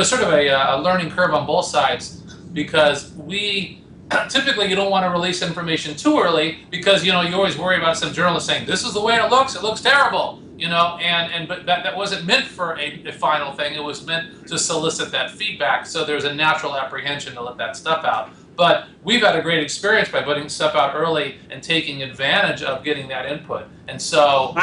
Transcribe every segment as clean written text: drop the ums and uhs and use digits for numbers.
sort of a learning curve on both sides because we typically you don't want to release information too early because you always worry about some journalist saying this is the way it looks terrible, but that wasn't meant for a final thing. It was meant to solicit that feedback. So there's a natural apprehension to let that stuff out. But we've had a great experience by putting stuff out early and taking advantage of getting that input. And so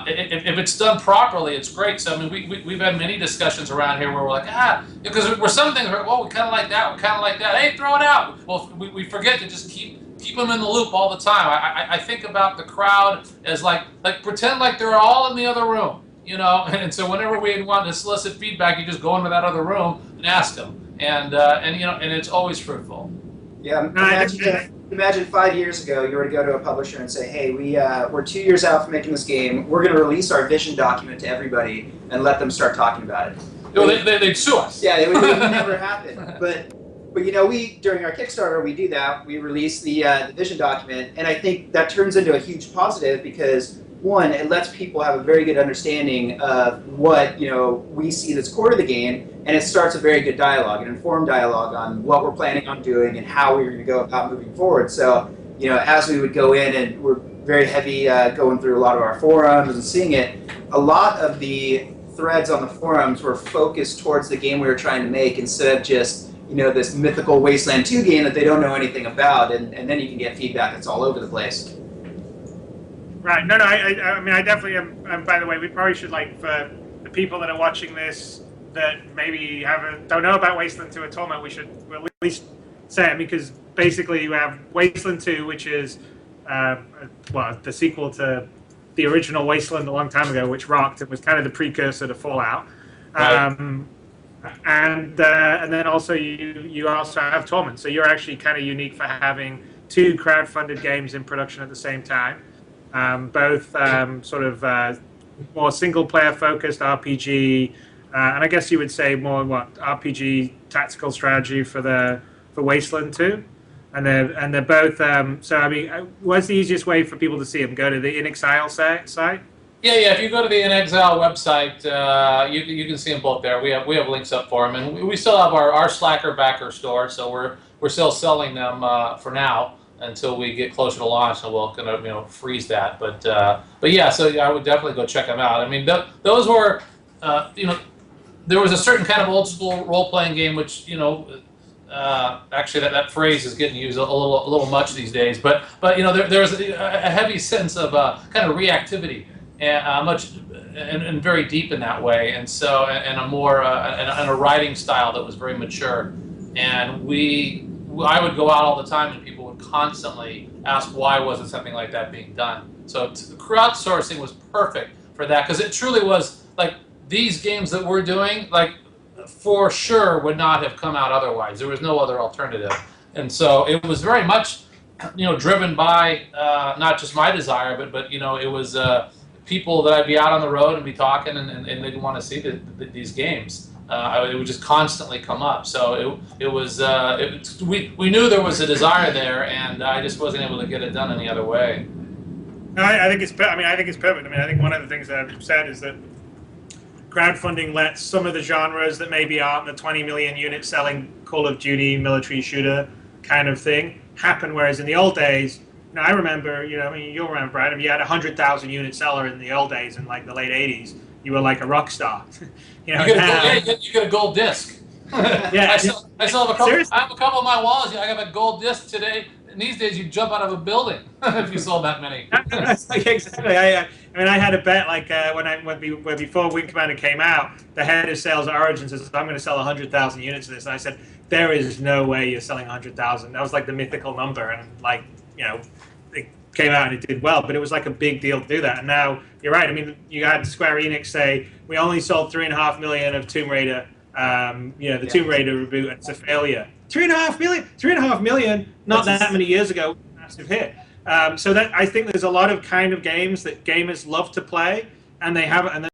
if it's done properly, it's great. So, I mean, we've had many discussions around here where we're like, because we're some things, we kind of like that, we kind of like that. Hey, throw it out. Well, we forget to just keep them in the loop all the time. I think about the crowd as like pretend like they're all in the other room, and so whenever we want to solicit feedback, you just go into that other room and ask them. And it's always fruitful. Yeah, imagine 5 years ago you were to go to a publisher and say, hey, we're 2 years out from making this game. We're going to release our vision document to everybody and let them start talking about it. They'd sue us. Yeah, it would never happen. But we during our Kickstarter, we do that. We release the vision document, and I think that turns into a huge positive because, one, it lets people have a very good understanding of what we see that's core to the game, and it starts a very good dialogue, an informed dialogue on what we're planning on doing and how we're going to go about moving forward. So, as we would go in and we're very heavy going through a lot of our forums and seeing it, a lot of the threads on the forums were focused towards the game we were trying to make instead of just this mythical Wasteland 2 game that they don't know anything about, and then you can get feedback that's all over the place. Right. No, I mean, I definitely am. By the way, we probably should, for the people that are watching this that maybe don't know about Wasteland 2 at all, we should at least say it, because basically you have Wasteland 2, which is, the sequel to the original Wasteland a long time ago, which rocked. It was kind of the precursor to Fallout. Right. And then also you also have Torment. So you're actually kind of unique for having two crowd-funded games in production at the same time. Both sort of more single-player focused RPG, and I guess you would say more RPG tactical strategy for Wasteland 2, and they're both. So I mean, what's the easiest way for people to see them? Go to the In Exile site. Yeah. If you go to the In Exile website, you can see them both there. We have links up for them, and we still have our Slacker backer store, so we're still selling them for now until we get closer to launch, and we'll kind of freeze that. But yeah, so I would definitely go check them out. I mean, those were there was a certain kind of old school role playing game, which actually that phrase is getting used a little much these days. But there's a heavy sense of kind of reactivity and very deep in that way, and so and a more and a writing style that was very mature. And I would go out all the time, and people would constantly ask why wasn't something like that being done. So crowdsourcing was perfect for that, because it truly was like these games that we're doing, for sure would not have come out otherwise. There was no other alternative, and so it was very much, driven by not just my desire, but it was people that I'd be out on the road and be talking, and they'd want to see these games. It would just constantly come up. So we knew there was a desire there, and I just wasn't able to get it done any other way. No, I think it's perfect. I mean, I think one of the things that I've said is that crowdfunding lets some of the genres that maybe aren't the 20 million unit selling Call of Duty military shooter kind of thing happen, whereas in the old days, I remember, you'll remember, Brad, if you had a 100,000 unit seller in the old days in the late 80s, you were like a rock star. You get a gold disc. Yeah, I still have a couple. Seriously? I have a couple of my walls. I have a gold disc today. And these days, you jump out of a building if you sold that many. Exactly. I had a bet when before Wing Commander came out, the head of sales at Origin says, I'm going to sell 100,000 units of this, and I said, there is no way you're selling 100,000. That was the mythical number, and it came out and it did well, but it was a big deal to do that. And now you're right. I mean, you had Square Enix say we only sold 3.5 million of Tomb Raider. Tomb Raider reboot, and it's a failure. 3.5 million. Not that many years ago, massive hit. So that I think there's a lot of kind of games that gamers love to play, and they have, and